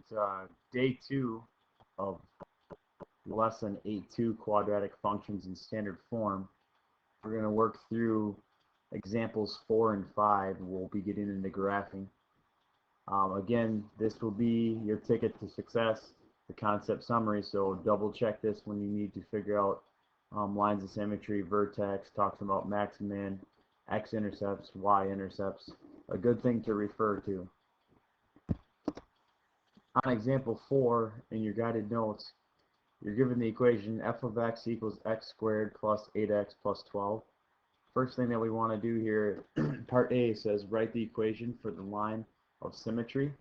It's day 2 of lesson 8.2, quadratic functions in standard form. We're going to work through examples 4 and 5. We'll be getting into graphing. Again, this will be your ticket to success, the concept summary, so double check this when you need to figure out lines of symmetry, vertex, talks about max and min, x-intercepts, y-intercepts, a good thing to refer to. On example 4 in your guided notes, you're given the equation f of x equals x squared plus 8x plus 12. First thing that we want to do here, part A says write the equation for the line of symmetry.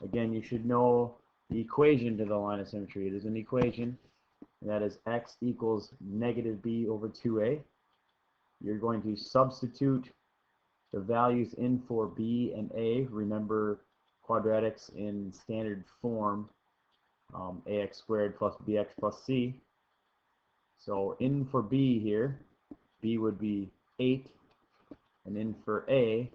Again, you should know the equation to the line of symmetry. It is an equation, and that is x equals negative b over 2a. You're going to substitute the values in for b and a. Remember, quadratics in standard form, ax squared plus bx plus c. So in for b here, b would be 8, and in for a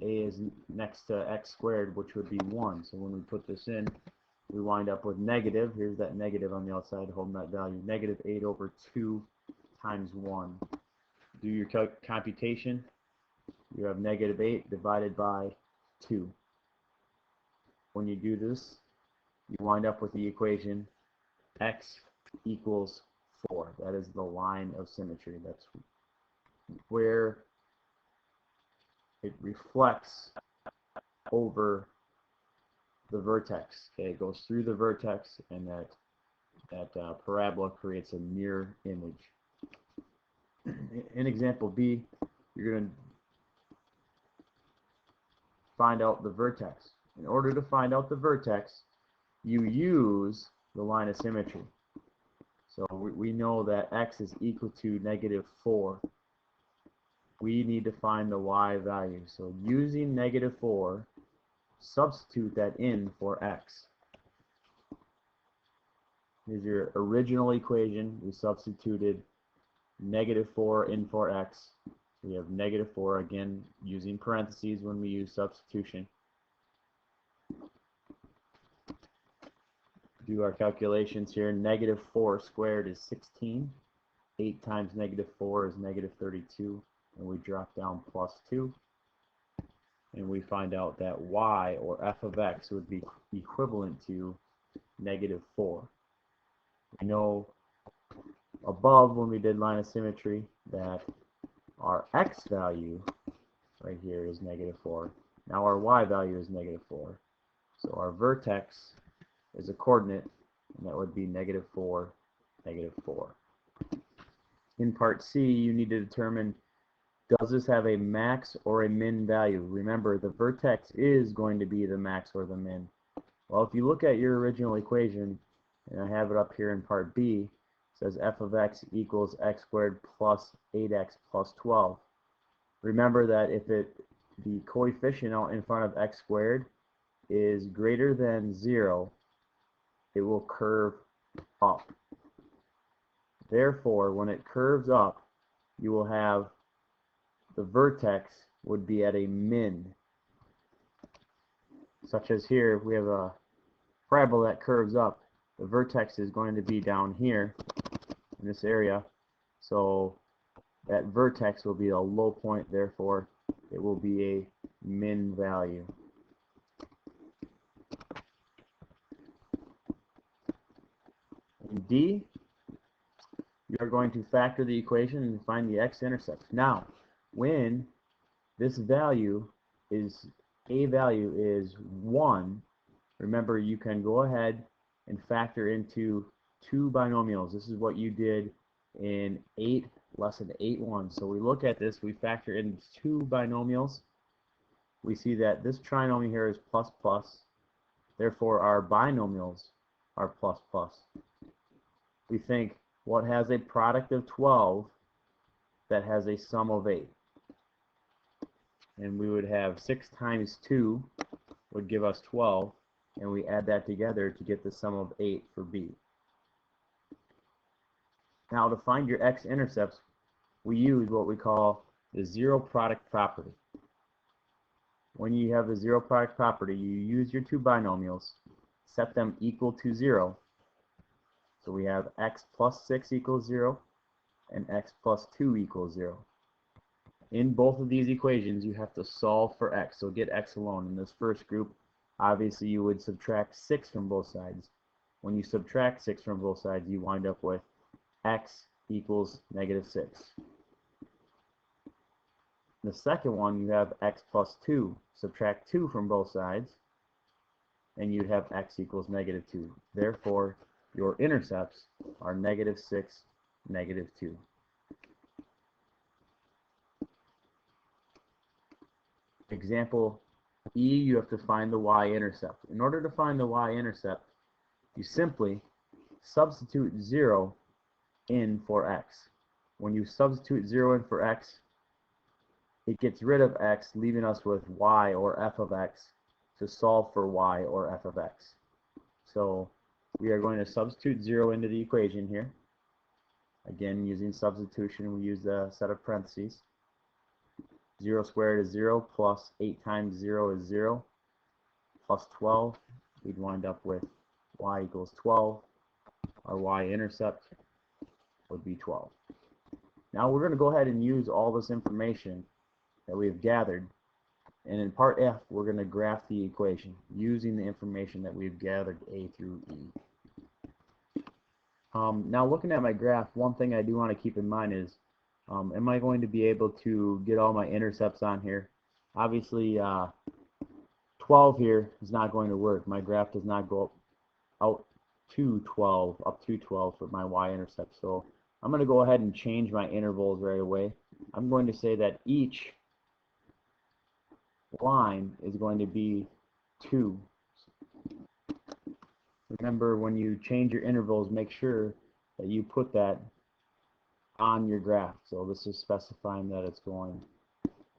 is next to x squared, which would be 1. So when we put this in, we wind up with negative. Here's that negative on the outside holding that value. Negative 8 over 2 times 1. Do your computation. You have negative 8 divided by 2. When you do this, you wind up with the equation x equals 4. That is the line of symmetry. That's where it reflects over the vertex. Okay, it goes through the vertex, and that parabola creates a mirror image. In example B, you're going to find out the vertex. In order to find out the vertex, you use the line of symmetry. So we know that x is equal to negative 4. We need to find the y value. So using negative 4, substitute that in for x. Here's your original equation. We substituted negative 4 in for x. We have negative 4, again using parentheses when we use substitution. Do our calculations here. Negative 4 squared is 16. 8 times negative 4 is negative 32. And we drop down plus 2. And we find out that y, or f of x, would be equivalent to negative 4. We know above, when we did line of symmetry, that our x value right here is negative 4. Now our y value is negative 4. So our vertex is a coordinate, and that would be negative 4, negative 4. In part C, you need to determine, does this have a max or a min value? Remember, the vertex is going to be the max or the min. Well, if you look at your original equation, and I have it up here in part B, it says f of x equals x squared plus 8x plus 12. Remember that if the coefficient out in front of x squared is greater than 0, it will curve up. Therefore, when it curves up, you will have the vertex would be at a min. Such as here, we have a parabola that curves up. The vertex is going to be down here in this area. So that vertex will be a low point, therefore it will be a min value. In D, you are going to factor the equation and find the x-intercept. Now, when this value is, a value is 1, remember you can go ahead and factor into two binomials. This is what you did in lesson 8.1. So we look at this, we factor in two binomials. We see that this trinomial here is plus plus, therefore our binomials are plus plus. We think, what has a product of 12 that has a sum of 8? And we would have 6 times 2 would give us 12, and we add that together to get the sum of 8 for B. Now, to find your x-intercepts, we use what we call the zero product property. When you have the zero product property, you use your two binomials, set them equal to 0. So we have x plus 6 equals 0 and x plus 2 equals 0. In both of these equations, you have to solve for x. So get x alone. In this first group, obviously you would subtract 6 from both sides. When you subtract 6 from both sides, you wind up with x equals negative 6. The second one, you have x plus 2. Subtract 2 from both sides, and you'd have x equals negative 2. Therefore, your intercepts are negative 6, negative 2. Example E, you have to find the y-intercept. In order to find the y-intercept, you simply substitute 0 in for x. When you substitute 0 in for x, it gets rid of x, leaving us with y or f of x to solve for y or f of x. So we are going to substitute 0 into the equation here. Again, using substitution, we use a set of parentheses. 0 squared is 0, plus 8 times 0 is 0, plus 12. We'd wind up with y equals 12. Our y-intercept would be 12. Now we're going to go ahead and use all this information that we've gathered, and in part F we're going to graph the equation using the information that we've gathered A through E. Now looking at my graph, one thing I do want to keep in mind is, am I going to be able to get all my intercepts on here? Obviously 12 here is not going to work. My graph does not go out to 12, up to 12 for my y-intercept. So I'm going to go ahead and change my intervals right away. I'm going to say that each line is going to be 2. Remember, when you change your intervals, make sure that you put that on your graph. So this is specifying that it's going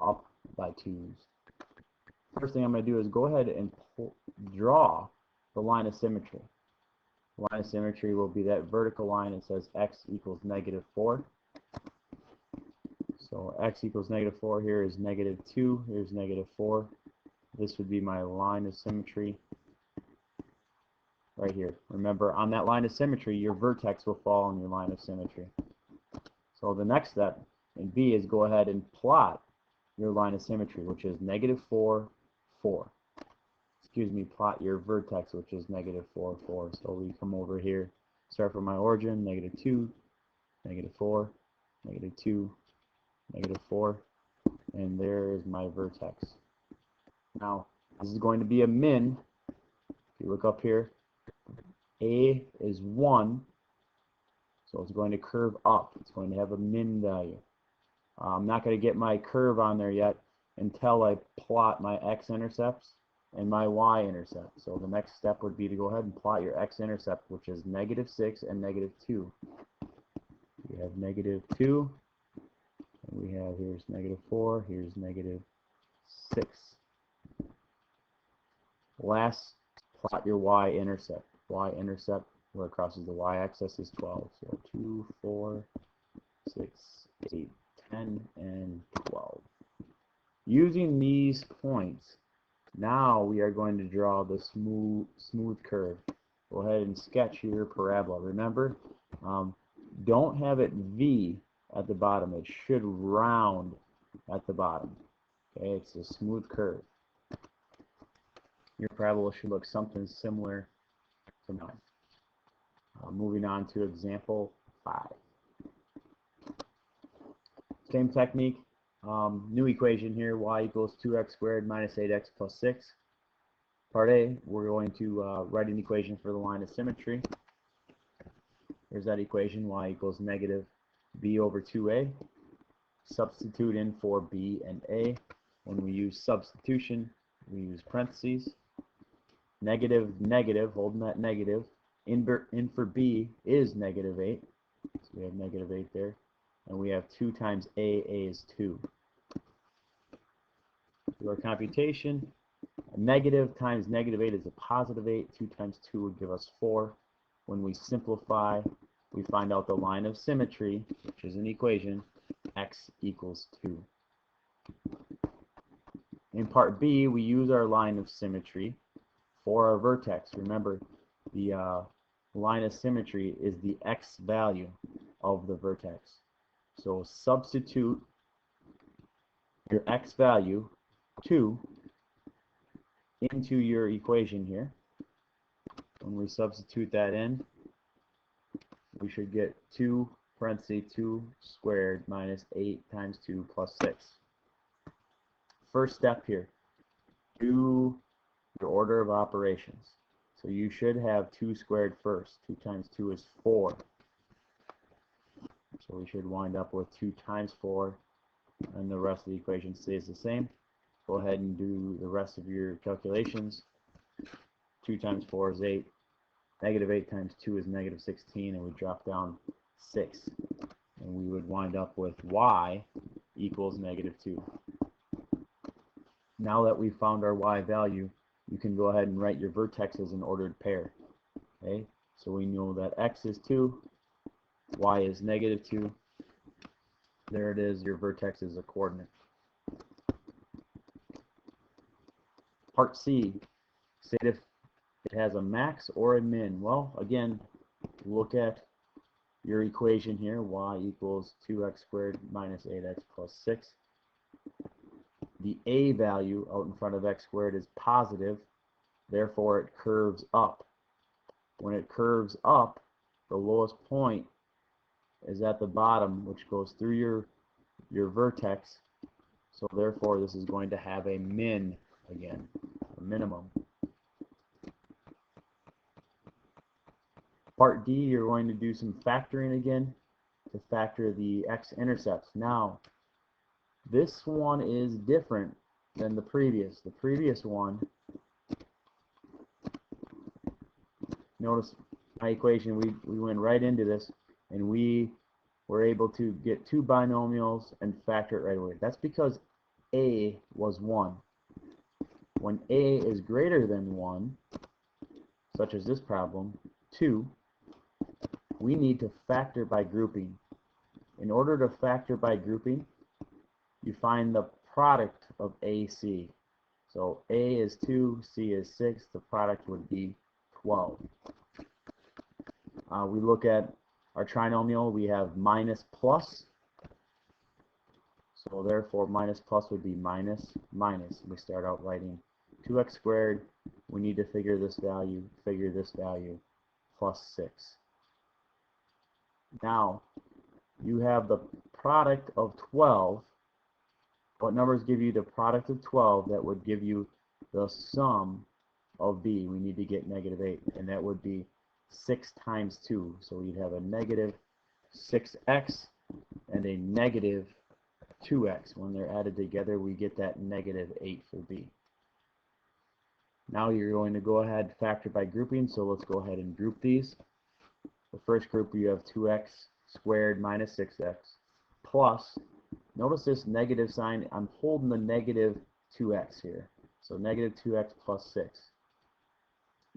up by 2's. First thing I'm going to do is go ahead and draw the line of symmetry. The line of symmetry will be that vertical line that says x equals negative 4. So x equals negative 4, here is negative 2, here's negative 4. This would be my line of symmetry right here. Remember, on that line of symmetry, your vertex will fall on your line of symmetry. So the next step in B is go ahead and plot your line of symmetry, which is negative 4, 4. Excuse me, plot your vertex, which is negative 4, 4. So we come over here, start from my origin, negative 2, negative 4, negative 2, negative 4, and there is my vertex. Now, this is going to be a min. If you look up here, A is 1, so it's going to curve up. It's going to have a min value. I'm not going to get my curve on there yet until I plot my x-intercepts and my y-intercept. So the next step would be to go ahead and plot your x-intercept, which is negative 6 and negative 2. We have negative 2. And we have, here's negative 4, here's negative 6. Last, plot your y-intercept. Y-intercept, where it crosses the y-axis, is 12. So 2, 4, 6, 8, 10, and 12. Using these points, now we are going to draw the smooth curve. Go ahead and sketch your parabola. Remember, don't have it V at the bottom. It should round at the bottom. Okay, it's a smooth curve. Your parabola should look something similar to mine. Moving on to example 5. Same technique, new equation here, y equals 2x squared minus 8x plus 6. Part A, we're going to write an equation for the line of symmetry. Here's that equation, y equals negative b over 2a. Substitute in for b and a. When we use substitution, we use parentheses. Negative, negative, holding that negative. In for b is negative 8. So we have negative 8 there. And we have 2 times a is 2. Do our computation. A negative times negative 8 is a positive 8. 2 times 2 would give us 4. When we simplify, we find out the line of symmetry, which is an equation, x equals 2. In part B, we use our line of symmetry for our vertex, remember the line of symmetry is the x value of the vertex. So substitute your x value 2 into your equation here. When we substitute that in, we should get 2 parentheses 2 squared minus 8 times 2 plus 6. First step here, do your order of operations. So you should have 2 squared first. 2 times 2 is 4. So we should wind up with 2 times 4, and the rest of the equation stays the same. Go ahead and do the rest of your calculations. 2 times 4 is 8. Negative 8 times 2 is negative 16, and we drop down 6. And we would wind up with y equals negative 2. Now that we've found our y value, you can go ahead and write your vertexes in ordered pair. Okay, so we know that x is 2, y is negative 2. There it is, your vertex is a coordinate. Part C, state if it has a max or a min. Well, again, look at your equation here, y equals 2x squared minus 8x plus 6. The a value out in front of x squared is positive, therefore it curves up. When it curves up, the lowest point is at the bottom, which goes through your vertex, so therefore this is going to have a min again, a minimum. Part D, you're going to do some factoring again to factor the x-intercepts. Now, this one is different than the previous. The previous one, notice my equation, we went right into this, and we were able to get 2 binomials and factor it right away. That's because a was 1. When a is greater than 1, such as this problem, 2, we need to factor by grouping. In order to factor by grouping, you find the product of AC. So A is 2, C is 6, the product would be 12. We look at our trinomial, we have minus plus. So therefore minus plus would be minus minus. We start out writing 2x squared. We need to figure this value, plus 6. Now, you have the product of 12. What numbers give you the product of 12? That would give you the sum of b. We need to get negative 8, and that would be 6 times 2. So you'd have a negative 6x and a negative 2x. When they're added together, we get that negative 8 for b. Now you're going to go ahead and factor by grouping, so let's go ahead and group these. The first group, you have 2x squared minus 6x plus, notice this negative sign, I'm holding the negative 2x here. So negative 2x plus 6.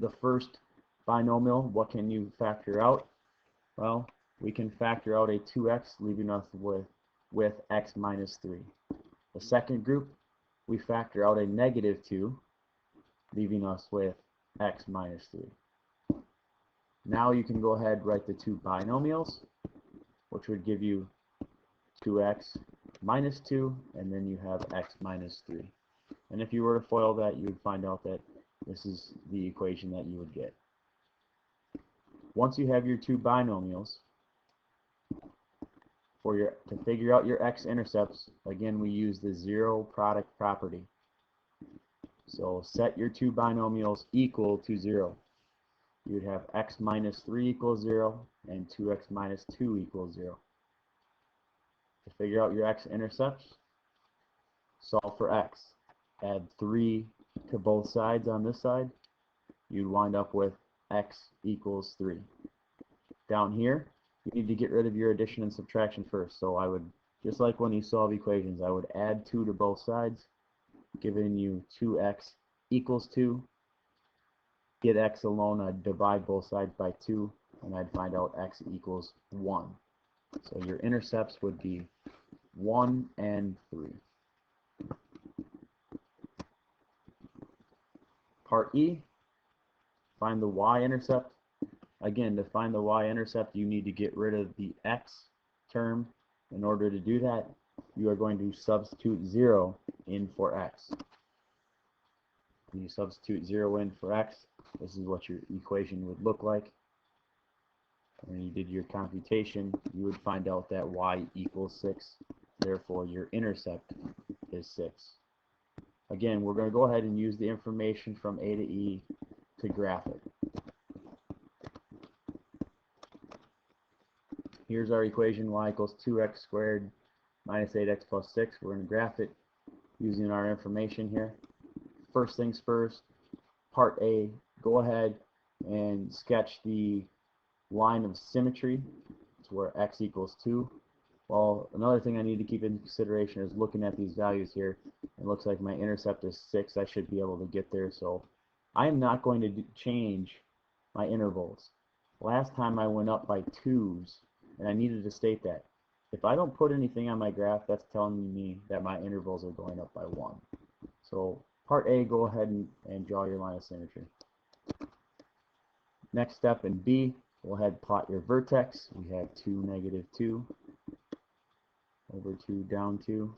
The first binomial, what can you factor out? Well, we can factor out a 2x, leaving us with x minus 3. The second group, we factor out a negative 2, leaving us with x minus 3. Now you can go ahead and write the 2 binomials, which would give you 2x minus 2, and then you have x minus 3. And if you were to FOIL that, you would find out that this is the equation that you would get. Once you have your 2 binomials, to figure out your x-intercepts, again we use the zero product property. So set your 2 binomials equal to 0. You'd have x minus 3 equals 0 and 2x minus 2 equals 0. To figure out your x-intercepts, solve for x. Add 3 to both sides on this side. You'd wind up with x equals 3. Down here, you need to get rid of your addition and subtraction first. So I would, just like when you solve equations, I would add 2 to both sides, giving you 2x equals 2. Get x alone, I'd divide both sides by 2, and I'd find out x equals 1. So your intercepts would be 1 and 3. Part E, Find the y-intercept. Again, to find the y-intercept, you need to get rid of the x term. In order to do that, you are going to substitute 0 in for x. When you substitute 0 in for x, this is what your equation would look like. When you did your computation, you would find out that y equals 6. Therefore, your intercept is 6. Again, we're going to go ahead and use the information from A to E to graph it. Here's our equation, y equals 2x squared minus 8x plus 6. We're going to graph it using our information here. First things first, part A, go ahead and sketch the line of symmetry. It's where x equals 2. Well, another thing I need to keep in consideration is looking at these values here. It looks like my intercept is 6. I should be able to get there. So I am not going to change my intervals. Last time I went up by 2's, and I needed to state that. If I don't put anything on my graph, that's telling me that my intervals are going up by 1. So part A, go ahead and draw your line of symmetry. Next step in B, go ahead, plot your vertex. We have 2, negative 2, over 2, down 2.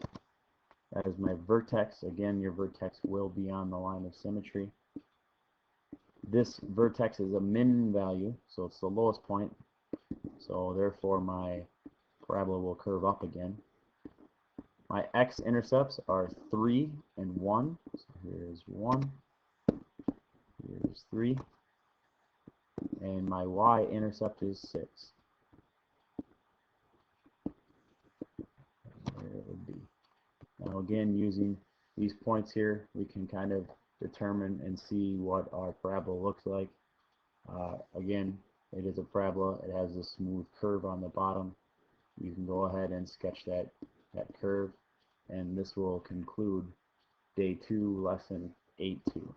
That is my vertex. Again, your vertex will be on the line of symmetry. This vertex is a min value, so it's the lowest point. So therefore, my parabola will curve up again. My x-intercepts are 3 and 1. So here's 1, here's 3, and my y-intercept is 6. There it would be. Now again, using these points here, we can kind of determine and see what our parabola looks like. Again, it is a parabola. It has a smooth curve on the bottom. You can go ahead and sketch that curve, and this will conclude day 2, lesson 8.2.